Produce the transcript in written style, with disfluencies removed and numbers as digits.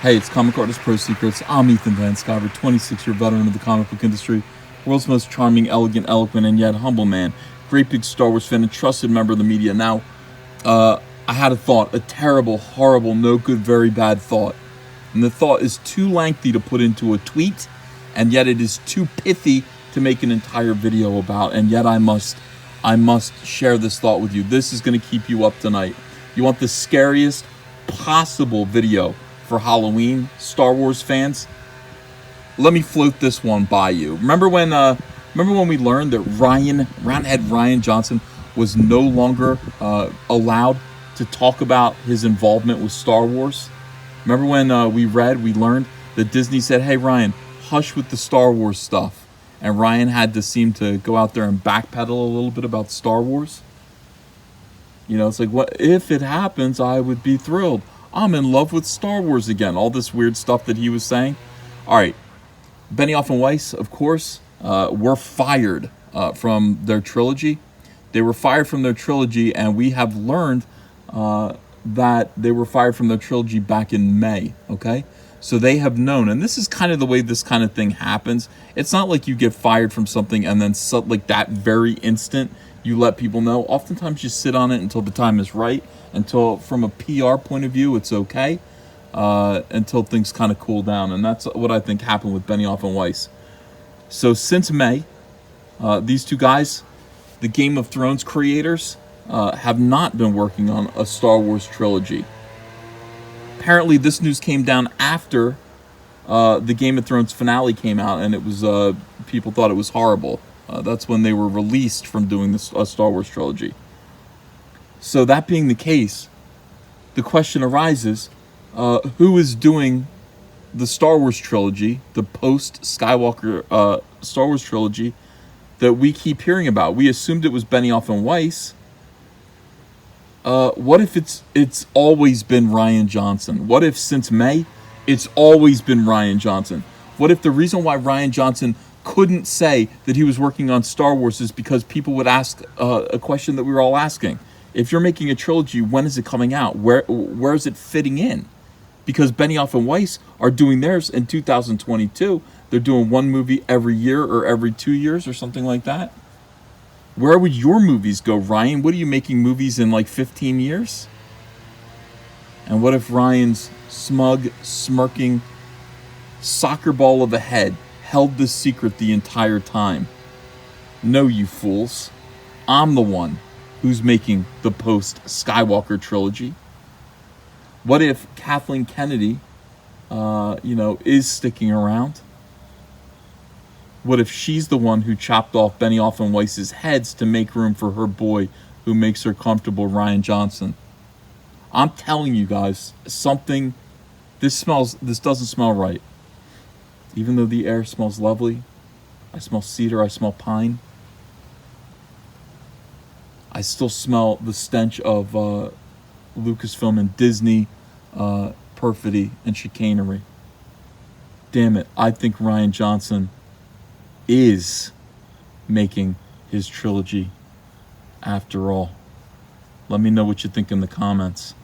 Hey, it's Comic Artist Pro Secrets. I'm Ethan Van Sciver, 26-year veteran of the comic book industry, world's most charming, elegant, eloquent, and yet humble man. Great big Star Wars fan and trusted member of the media. Now, I had a thought, a terrible, horrible, no good, very bad thought. And the thought is too lengthy to put into a tweet, and yet it is too pithy to make an entire video about, and yet I must share this thought with you. This is going to keep you up tonight. You want the scariest possible video for Halloween, Star Wars fans? Let me float this one by you. Remember when we learned that Ryan Johnson was no longer allowed to talk about his involvement with Star Wars? Remember when we learned that Disney said, "Hey Ryan, hush with the Star Wars stuff," and Ryan had to seem to go out there and backpedal a little bit about Star Wars? You know, it's like, what if it happens? I would be thrilled. I'm in love with Star Wars again. All this weird stuff that he was saying. All right, Benioff and Weiss, of course, were fired from their trilogy. They were fired from their trilogy, and we have learned that they were fired from their trilogy back in May, okay? So they have known, and this is kind of the way this kind of thing happens. It's not like you get fired from something and then like that very instant you let people know. Oftentimes you sit on it until the time is right, until from a PR point of view it's okay, until things kind of cool down. And that's what I think happened with Benioff and Weiss. So since May, these two guys, the Game of Thrones creators, have not been working on a Star Wars trilogy. Apparently this news came down after the Game of Thrones finale came out, and it was people thought it was horrible. That's when they were released from doing this Star Wars trilogy. So that being the case, the question arises, who is doing the Star Wars trilogy, the post-Skywalker Star Wars trilogy that we keep hearing about? We assumed it was Benioff and Weiss. What if it's always been Ryan Johnson? What if since May, it's always been Ryan Johnson? What if the reason why Ryan Johnson couldn't say that he was working on Star Wars is because people would ask a question that we were all asking? If you're making a trilogy, when is it coming out? Where is it fitting in? Because Benioff and Weiss are doing theirs in 2022. They're doing one movie every year or every 2 years or something like that. Where would your movies go, Ryan? What are you making movies in like 15 years? And what if Ryan's smug, smirking soccer ball of a head held this secret the entire time? No, you fools. I'm the one who's making the post-Skywalker trilogy. What if Kathleen Kennedy, is sticking around? What if she's the one who chopped off Benioff and Weiss's heads to make room for her boy who makes her comfortable, Ryan Johnson? I'm telling you guys, this doesn't smell right. Even though the air smells lovely, I smell cedar, I smell pine. I still smell the stench of Lucasfilm and Disney perfidy and chicanery. Damn it, I think Ryan Johnson is making his trilogy after all. Let me know what you think in the comments.